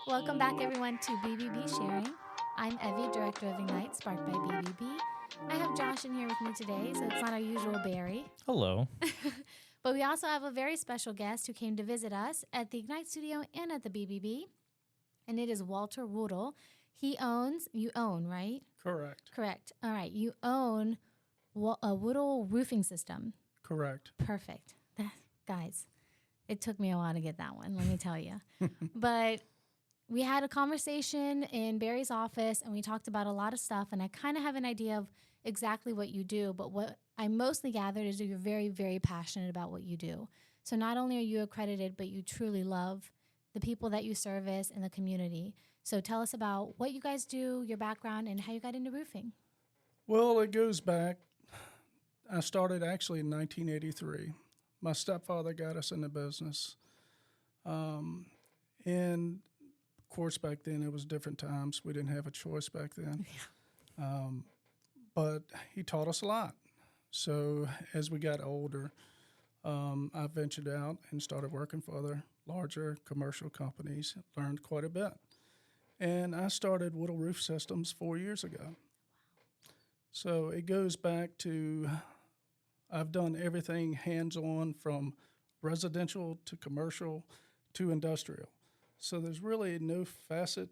Welcome back, everyone, to BBB Sharing. I'm Evie, Director of Ignite, sparked by BBB. I have Josh in here with me today, so it's not our usual Barry. Hello. But we also have a very special guest who came to visit us at the Ignite studio and at the BBB, and it is Walter Woodel. You own, right? Correct. Correct. All right. You own a Woodel Roofing System. Correct. Perfect. Guys, it took me a while to get that one, let me tell you. But we had a conversation in Barry's office, and we talked about a lot of stuff, and I kind of have an idea of exactly what you do, but what I mostly gathered is that you're very, very passionate about what you do. So not only are you accredited, but you truly love the people that you service and the community. So tell us about what you guys do, your background, and how you got into roofing. Well, it goes back. I started actually in 1983. My stepfather got us in the business. And of course, back then it was different times. We didn't have a choice back then. But he taught us a lot. So as we got older, I ventured out and started working for other larger commercial companies, learned quite a bit. And I started Woodel Roof Systems 4 years ago. So it goes back to, I've done everything hands-on from residential to commercial to industrial. So there's really no facet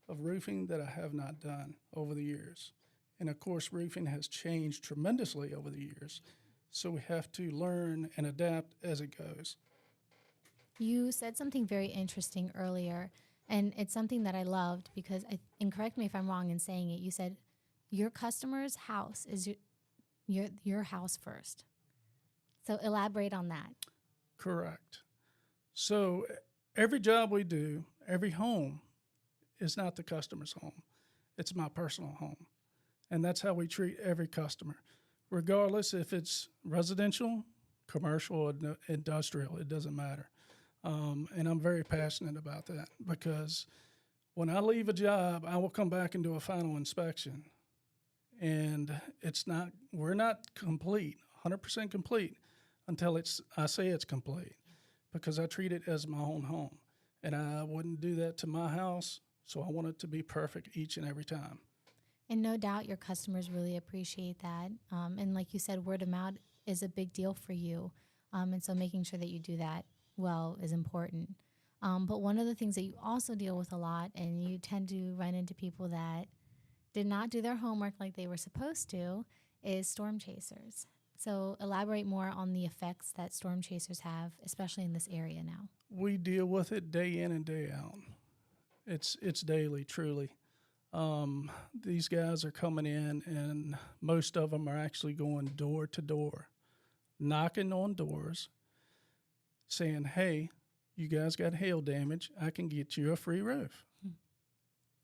of roofing that I have not done over the years. And of course, roofing has changed tremendously over the years. So we have to learn and adapt as it goes. You said something very interesting earlier, and it's something that I loved because, and correct me if I'm wrong in saying it, you said your customer's house is your house first. So elaborate on that. Correct. So every job we do, every home is not the customer's home. It's my personal home. And that's how we treat every customer, regardless if it's residential, commercial, or industrial, it doesn't matter. And I'm very passionate about that because when I leave a job, I will come back and do a final inspection. And we're not complete, 100% complete until I say it's complete because I treat it as my own home. And I wouldn't do that to my house, so I want it to be perfect each and every time. And no doubt your customers really appreciate that. And like you said, word of mouth is a big deal for you. And so making sure that you do that well is important. But one of the things that you also deal with a lot, and you tend to run into people that did not do their homework like they were supposed to, is storm chasers. So elaborate more on the effects that storm chasers have, especially in this area now. We deal with it day in and day out. It's daily, truly. These guys are coming in, and most of them are actually going door to door, knocking on doors, saying, hey, you guys got hail damage. I can get you a free roof.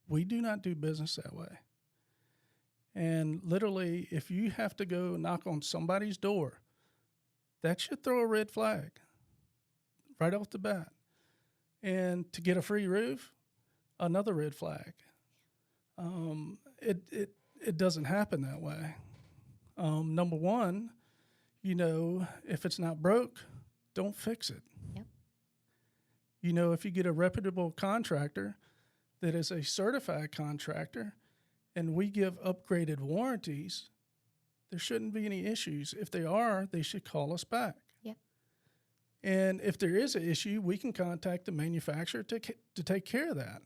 We do not do business that way. And literally, if you have to go knock on somebody's door, that should throw a red flag right off the bat. And to get a free roof, another red flag. It doesn't happen that way. Number one, if it's not broke, don't fix it. Yep. If you get a reputable contractor that is a certified contractor and we give upgraded warranties, there shouldn't be any issues. If they are, they should call us back. Yep. And if there is an issue, we can contact the manufacturer to take care of that.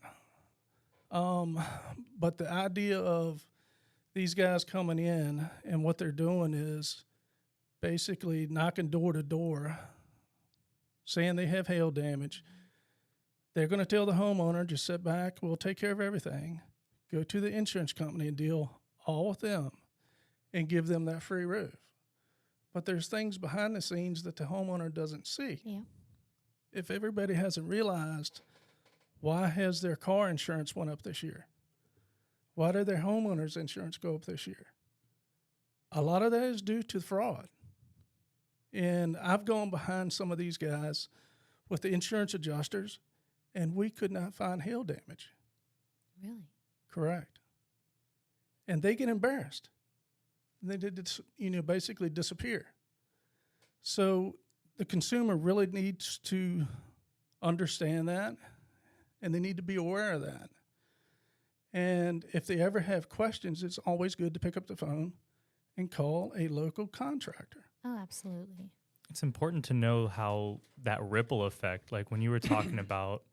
But the idea of these guys coming in and what they're doing is basically knocking door to door, saying they have hail damage. They're going to tell the homeowner, just sit back, we'll take care of everything. Go to the insurance company and deal all with them and give them that free roof. But there's things behind the scenes that the homeowner doesn't see. Yeah. If everybody hasn't realized, why has their car insurance went up this year? Why did their homeowner's insurance go up this year? A lot of that is due to fraud. And I've gone behind some of these guys with the insurance adjusters, and we could not find hail damage. Really? Correct. And they get embarrassed. They did, basically disappear. So the consumer really needs to understand that and they need to be aware of that. And if they ever have questions, it's always good to pick up the phone and call a local contractor. Oh, absolutely. It's important to know how that ripple effect, like when you were talking about,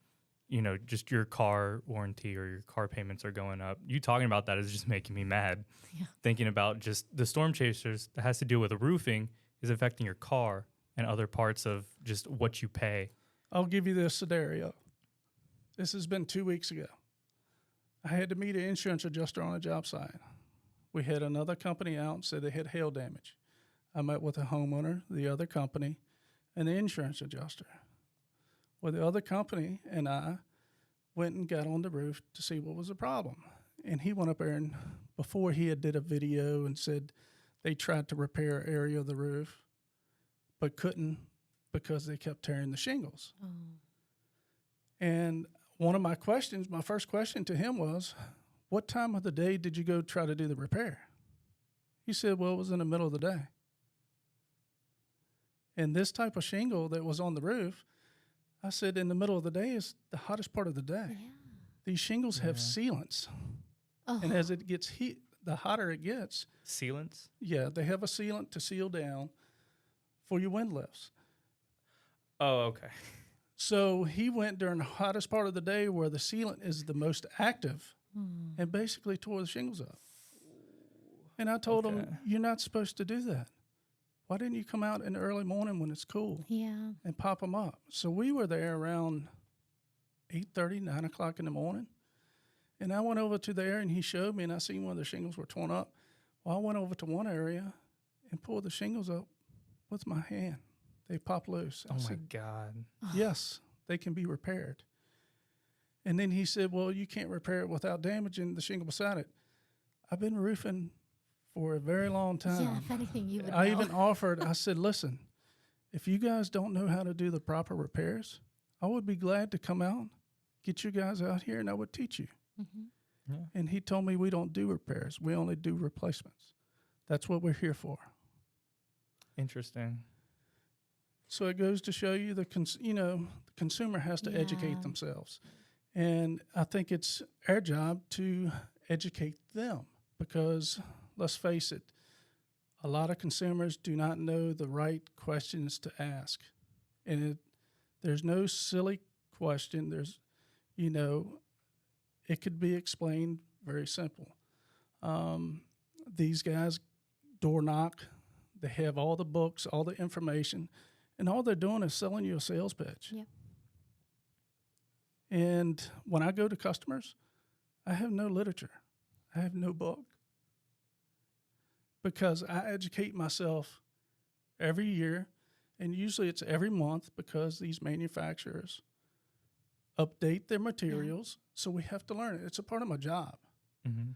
just your car warranty or your car payments are going up. You talking about that is just making me mad. Yeah. Thinking about just the storm chasers that has to do with the roofing is affecting your car and other parts of just what you pay. I'll give you this scenario. This has been 2 weeks ago. I had to meet an insurance adjuster on a job site. We had another company out and said they had hail damage. I met with a homeowner, the other company, and the insurance adjuster. Well, the other company and I went and got on the roof to see what was the problem. And he went up there, and before he had did a video and said they tried to repair an area of the roof but couldn't because they kept tearing the shingles. Oh. And one of my first question to him was, what time of the day did you go try to do the repair? He said, well, it was in the middle of the day. And this type of shingle that was on the roof, I said, in the middle of the day is the hottest part of the day. Yeah. These shingles have sealants. Oh. And as it gets heat, the hotter it gets. Sealants? Yeah, they have a sealant to seal down for your wind lifts. Oh, okay. So he went during the hottest part of the day where the sealant is the most active and basically tore the shingles up. And I told him, you're not supposed to do that. Why didn't you come out in the early morning when it's cool and pop them up? So we were there around 8:30, 9 o'clock in the morning. And I went over to there, and he showed me, and I seen one of the shingles were torn up. Well, I went over to one area and pulled the shingles up with my hand. They popped loose. Oh, my God. Yes, they can be repaired. And then he said, well, you can't repair it without damaging the shingle beside it. I've been roofing for a very long time. Yeah, if anything, you would I know. even offered, I said, listen, if you guys don't know how to do the proper repairs, I would be glad to come out, get you guys out here, and I would teach you. Mm-hmm. Yeah. And he told me we don't do repairs. We only do replacements. That's what we're here for. Interesting. So it goes to show you the consumer has to educate themselves. And I think it's our job to educate them because, let's face it, a lot of consumers do not know the right questions to ask. And there's no silly question. It could be explained very simple. These guys door knock. They have all the books, all the information, and all they're doing is selling you a sales pitch. Yep. And when I go to customers, I have no literature. I have no book. Because I educate myself every year, and usually it's every month because these manufacturers update their materials, so we have to learn it. It's a part of my job. Mm-hmm.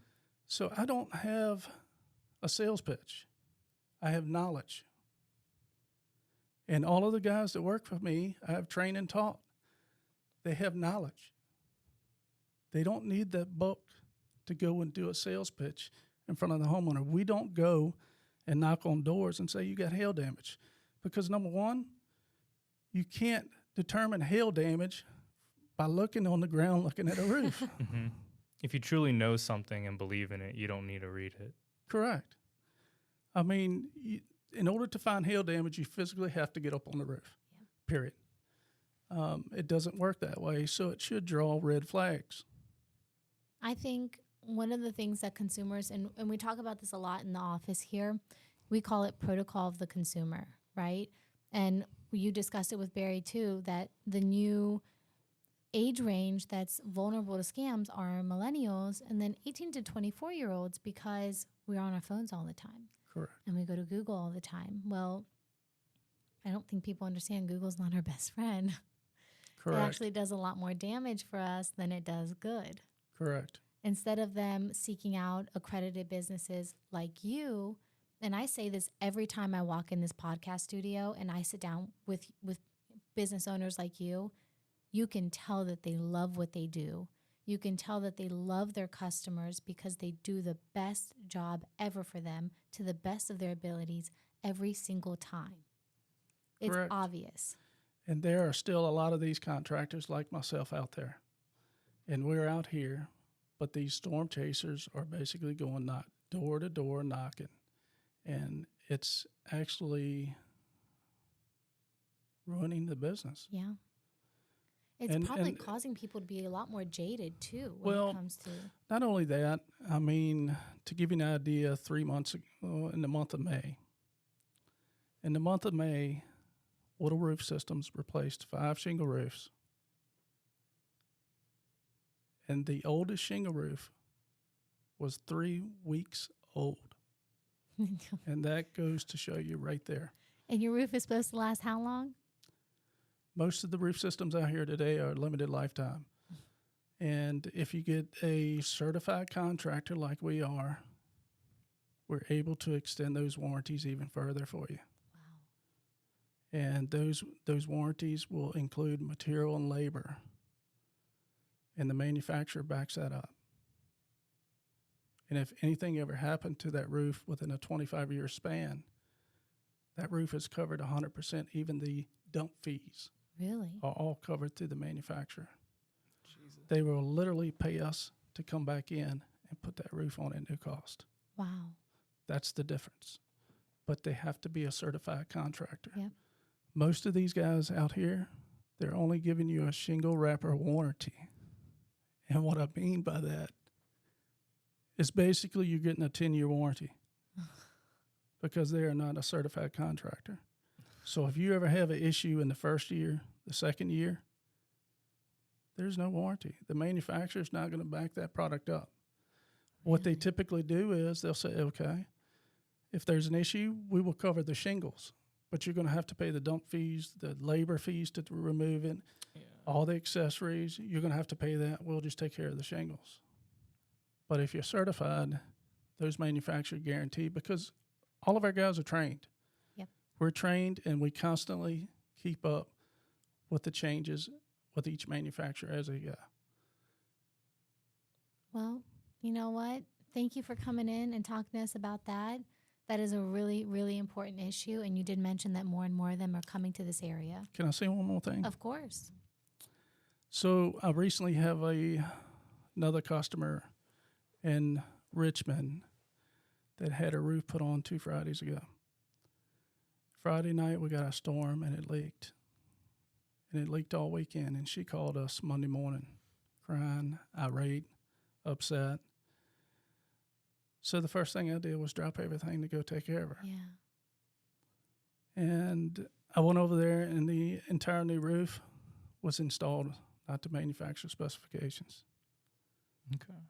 So I don't have a sales pitch. I have knowledge. And all of the guys that work for me, I have trained and taught. They have knowledge. They don't need that book to go and do a sales pitch in front of the homeowner. We don't go and knock on doors and say, you got hail damage. Because number one, you can't determine hail damage by looking on the ground, looking at a roof. Mm-hmm. If you truly know something and believe in it, you don't need to read it. Correct. I mean, in order to find hail damage, you physically have to get up on the roof, period. It doesn't work that way, so it should draw red flags. I think one of the things that consumers, and we talk about this a lot in the office here, we call it protocol of the consumer, right? And you discussed it with Barry too, that the new age range that's vulnerable to scams are millennials and then 18 to 24-year-olds because we're on our phones all the time. Correct. And we go to Google all the time. Well, I don't think people understand Google's not our best friend. Correct. It actually does a lot more damage for us than it does good. Correct. Instead of them seeking out accredited businesses like you, and I say this every time I walk in this podcast studio and I sit down with business owners like you can tell that they love what they do. You can tell that they love their customers because they do the best job ever for them to the best of their abilities every single time. It's Correct. obvious. And there are still a lot of these contractors like myself out there. and we're out here, but these storm chasers are basically going door to door knocking, and it's actually ruining the business. Yeah. It's And- probably and- causing people to be a lot more jaded too when Well, it comes to. Not only that, I mean, to give you an idea, 3 months ago, in the month of May, Woodel Roof Systems replaced 5 shingle roofs. And the oldest shingle roof was 3 weeks old. And that goes to show you right there. And your roof is supposed to last how long? Most of the roof systems out here today are limited lifetime. And if you get a certified contractor like we are, we're able to extend those warranties even further for you. Wow. And those warranties will include material and labor. And the manufacturer backs that up. And if anything ever happened to that roof within a 25-year span, that roof is covered 100%. Even the dump fees Really? are all covered through the manufacturer. Jesus. They will literally pay us to come back in and put that roof on at no cost. Wow. That's the difference. But they have to be a certified contractor. Yep. Most of these guys out here, they're only giving you a shingle wrapper warranty. And what I mean by that is basically you're getting a 10-year warranty because they are not a certified contractor. So if you ever have an issue in the first year, the second year, there's no warranty. The manufacturer's not going to back that product up. What they typically do is they'll say, okay, if there's an issue, we will cover the shingles, but you're going to have to pay the dump fees, the labor fees to remove it, all the accessories. You're going to have to pay that. We'll just take care of the shingles. But if you're certified, those manufacturers guarantee, because all of our guys are trained. Yep. We're trained, and we constantly keep up with the changes with each manufacturer as they go. Well, you know what? Thank you for coming in and talking to us about that. That is a really, really important issue. And you did mention that more and more of them are coming to this area. Can I say one more thing? Of course. So I recently have another customer in Richmond that had a roof put on 2 Fridays ago. Friday night we got a storm and it leaked. And it leaked all weekend. And she called us Monday morning, crying, irate, upset. So the first thing I did was drop everything to go take care of her. Yeah. And I went over there, and the entire new roof was installed, not to manufacturer specifications. Okay.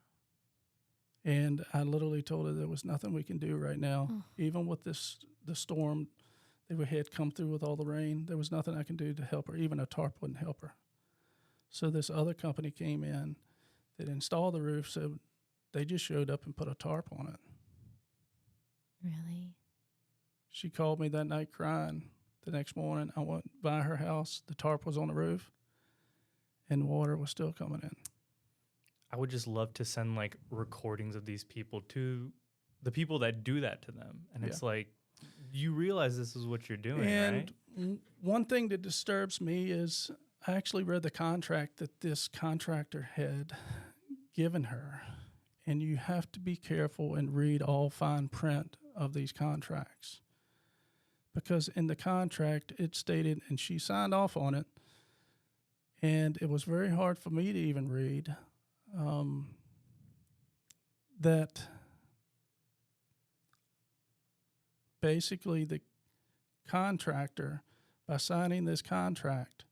And I literally told her there was nothing we can do right now. Oh. Even with the storm that we had come through with all the rain, there was nothing I can do to help her. Even a tarp wouldn't help her. So this other company came in that installed the roof, so they just showed up and put a tarp on it. Really? She called me that night crying. The next morning, I went by her house. The tarp was on the roof, and water was still coming in. I would just love to send like recordings of these people to the people that do that to them. And it's like, you realize this is what you're doing, And right? one thing that disturbs me is I actually read the contract that this contractor had given her. And you have to be careful and read all fine print of these contracts. Because in the contract, it stated, and she signed off on it, and it was very hard for me to even read, that basically the contractor, by signing this contract,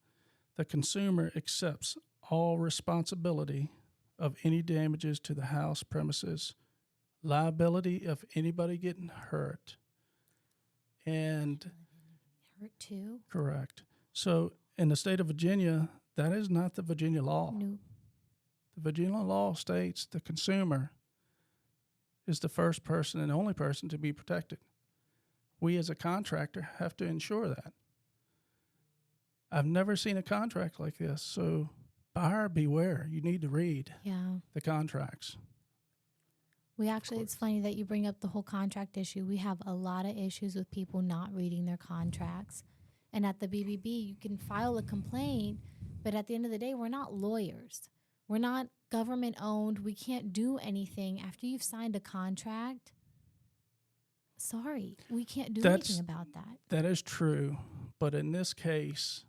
the consumer accepts all responsibility of any damages to the house premises, liability of anybody getting hurt. And Hurt too? correct. So in the state of Virginia, that is not the Virginia law. No. The Virginia law states the consumer is the first person and only person to be protected. We as a contractor have to ensure that. I've never seen a contract like this, so buyer beware. You need to read Yeah. the contracts. We actually, it's funny that you bring up the whole contract issue. We have a lot of issues with people not reading their contracts. And at the BBB, you can file a complaint, but at the end of the day, we're not lawyers. We're not government owned. We can't do anything after you've signed a contract. Sorry, we can't do anything about that. That is true. But in this case,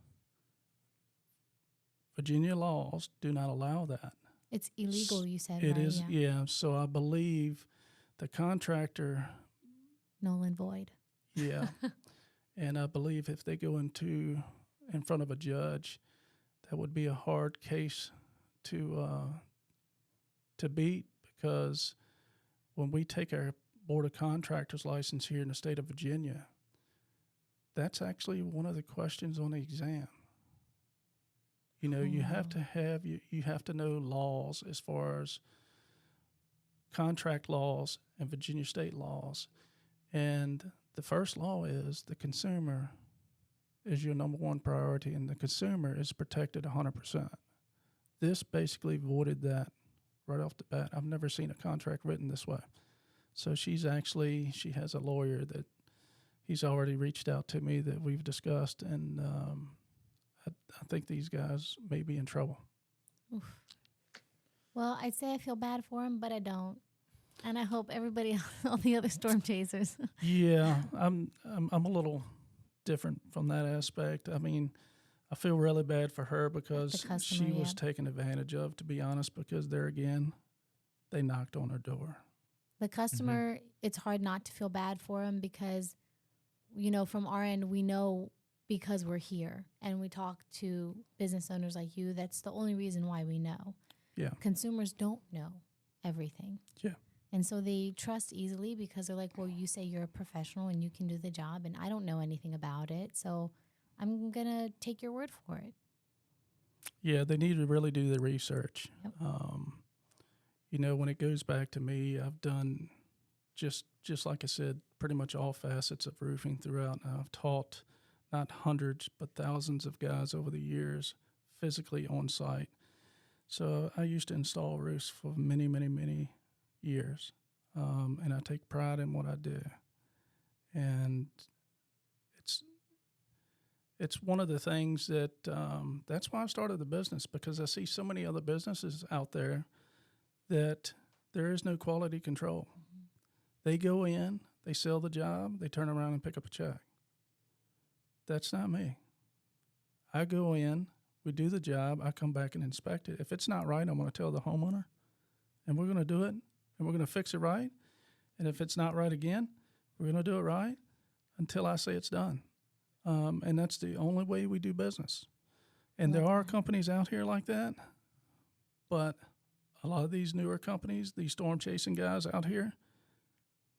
Virginia laws do not allow that. It's illegal, you said, It right? is, yeah. So I believe the contractor, Null and void. yeah. And I believe if they go in front of a judge, that would be a hard case to beat, because when we take our Board of Contractors license here in the state of Virginia, that's actually one of the questions on the exam. You know, you have to know laws as far as contract laws and Virginia state laws. And the first law is the consumer is your number one priority, and the consumer is protected 100%. This basically voided that right off the bat. I've never seen a contract written this way. So she has a lawyer that he's already reached out to me that we've discussed, and I think these guys may be in trouble. Oof. Well, I'd say I feel bad for him, but I don't. And I hope everybody, all the other storm chasers. Yeah, I'm a little different from that aspect. I mean, I feel really bad for her because she was taken advantage of, to be honest, because there again, they knocked on her door. The customer, it's hard not to feel bad for him because, you know, from our end, we know because we're here and we talk to business owners like you. That's the only reason why we know. Yeah. Consumers don't know everything. Yeah. And so they trust easily because they're like, well, you say you're a professional and you can do the job, and I don't know anything about it, so I'm going to take your word for it. Yeah, they need to really do the research. Yep. You know, when it goes back to me, I've done just like I said, pretty much all facets of roofing throughout. And I've taught not hundreds, but thousands of guys over the years physically on site. So I used to install roofs for many, many, many years. And I take pride in what I do. And it's one of the things that that's why I started the business, because I see so many other businesses out there that there is no quality control. Mm-hmm. They go in, they sell the job, they turn around and pick up a check. That's not me. I go in, we do the job, I come back and inspect it. If it's not right, I'm going to tell the homeowner, and we're going to do it, and we're going to fix it right. And if it's not right again, we're going to do it right until I say it's done. And that's the only way we do business. And there are companies out here like that, but a lot of these newer companies, these storm chasing guys out here,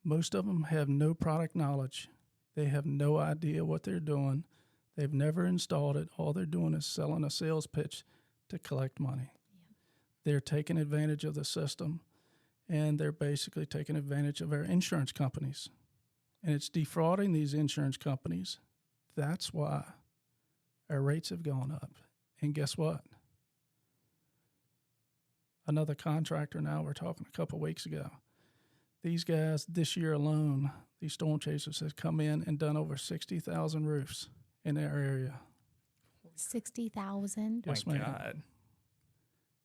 most of them have no product knowledge. They have no idea what they're doing. They've never installed it. All they're doing is selling a sales pitch to collect money. Yep. They're taking advantage of the system, and they're basically taking advantage of our insurance companies. And it's defrauding these insurance companies. That's why our rates have gone up. And guess what? Another contractor now, we're talking a couple of weeks ago. These guys, this year alone, these storm chasers have come in and done over 60,000 roofs in their area. 60,000? Yes, my ma'am. God.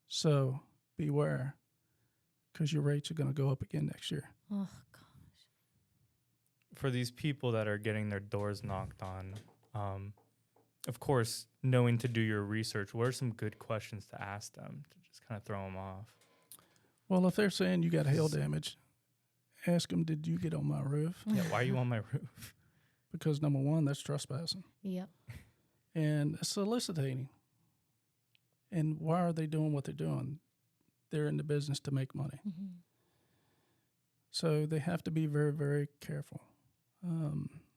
So beware, because your rates are going to go up again next year. Oh, gosh. For these people that are getting their doors knocked on, of course, knowing to do your research, what are some good questions to ask them to just kind of throw them off? Well, if they're saying you got hail damage, ask them, did you get on my roof? Yeah, why are you on my roof? Because number one, that's trespassing. Yep. And soliciting. And why are they doing what they're doing? They're in the business to make money. Mm-hmm. So they have to be very, very careful.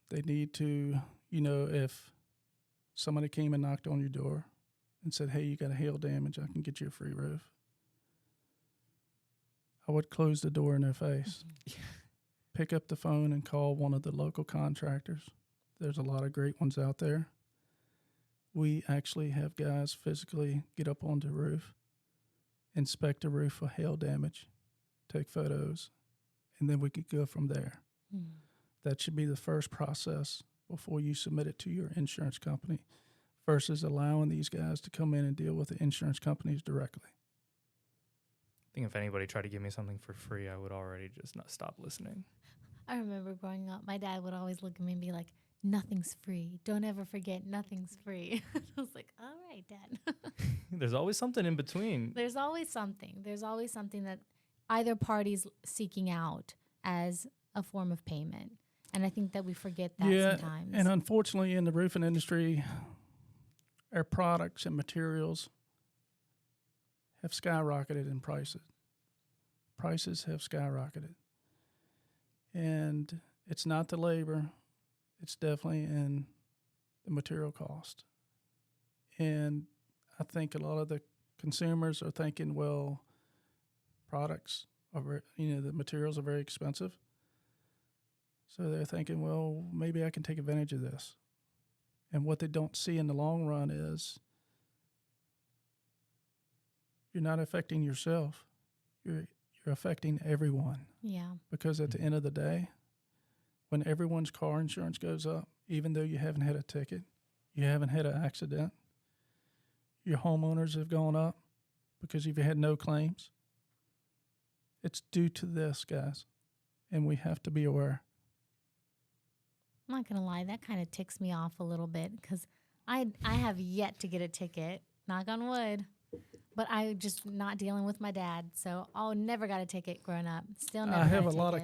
They need to, you know, if somebody came and knocked on your door and said, hey, you got a hail damage, I can get you a free roof, I would close the door in their face. Mm-hmm. Pick up the phone and call one of the local contractors. There's a lot of great ones out there. We actually have guys physically get up on the roof, inspect the roof for hail damage, take photos, and then we could go from there. Mm. That should be the first process before you submit it to your insurance company, versus allowing these guys to come in and deal with the insurance companies directly. think if anybody tried to give me something for free, I would already just not stop listening. I remember growing up, my dad would always look at me and be like, nothing's free. Don't ever forget nothing's free. I was like, all right, Dad. There's always something in between. There's always something. There's always something that either party's seeking out as a form of payment. And I think that we forget that sometimes. And unfortunately, in the roofing industry, our products and materials have skyrocketed in prices. Prices have skyrocketed. And it's not the labor. It's definitely in the material cost. And I think a lot of the consumers are thinking, well, products are, the materials are very expensive. So they're thinking, well, maybe I can take advantage of this. And what they don't see in the long run is you're not affecting yourself. You're affecting everyone. Yeah. Because at the end of the day, when everyone's car insurance goes up, even though you haven't had a ticket, you haven't had an accident, your homeowners have gone up because you've had no claims. It's due to this, guys, and we have to be aware. I'm not going to lie. That kind of ticks me off a little bit because I have yet to get a ticket, knock on wood, but I just not dealing with my dad. So I never got a ticket growing up. Still never I have got a lot of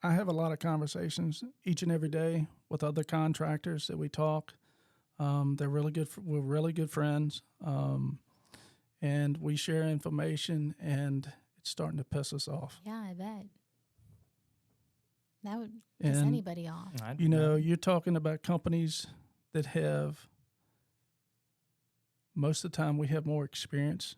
I have a lot of conversations each and every day with other contractors that we talk. They're really good. We're really good friends, and we share information, and it's starting to piss us off. Yeah, I bet. That would piss And, anybody off. You're talking about companies that have, most of the time we have more experience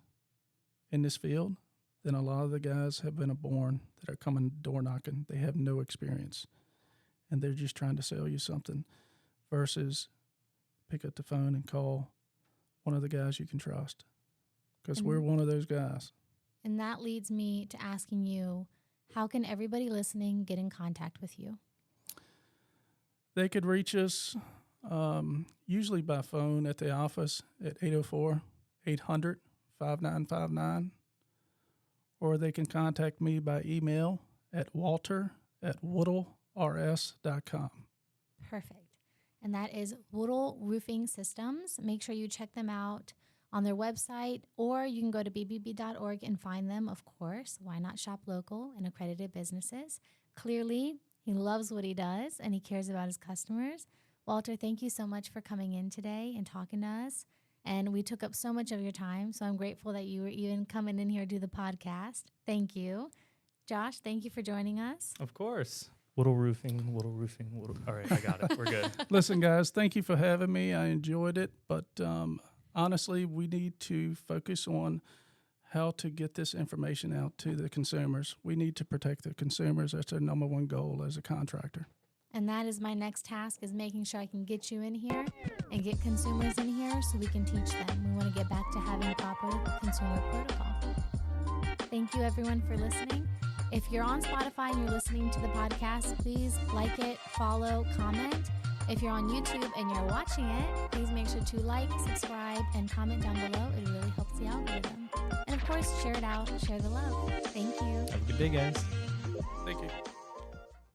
in this field than a lot of the guys have been born that are coming door knocking. They have no experience, and they're just trying to sell you something versus pick up the phone and call one of the guys you can trust, because we're one of those guys. And that leads me to asking you, how can everybody listening get in contact with you? They could reach us usually by phone at the office at 804-800-5959, or they can contact me by email at walter@woodelrs.com. Perfect. And that is Woodel Roofing Systems. Make sure you check them out on their website, or you can go to bbb.org and find them, of course. Why not shop local and accredited businesses? Clearly, he loves what he does, and he cares about his customers. Walter, thank you so much for coming in today and talking to us. And we took up so much of your time, so I'm grateful that you were even coming in here to do the podcast. Thank you. Josh, thank you for joining us. Of course. Woodel Roofing. All right, I got it. We're good. Listen, guys, thank you for having me. I enjoyed it, but honestly, we need to focus on how to get this information out to the consumers. We need to protect the consumers. That's our number one goal as a contractor. And that is my next task, is making sure I can get you in here and get consumers in here so we can teach them. We want to get back to having proper consumer protocol. Thank you, everyone, for listening. If you're on Spotify and you're listening to the podcast, please like it, follow, comment. If you're on YouTube and you're watching it, please make sure to like, subscribe, and comment down below. It really helps the algorithm. And of course, share it out, share the love. Thank you. Have a good day, guys. Thank you.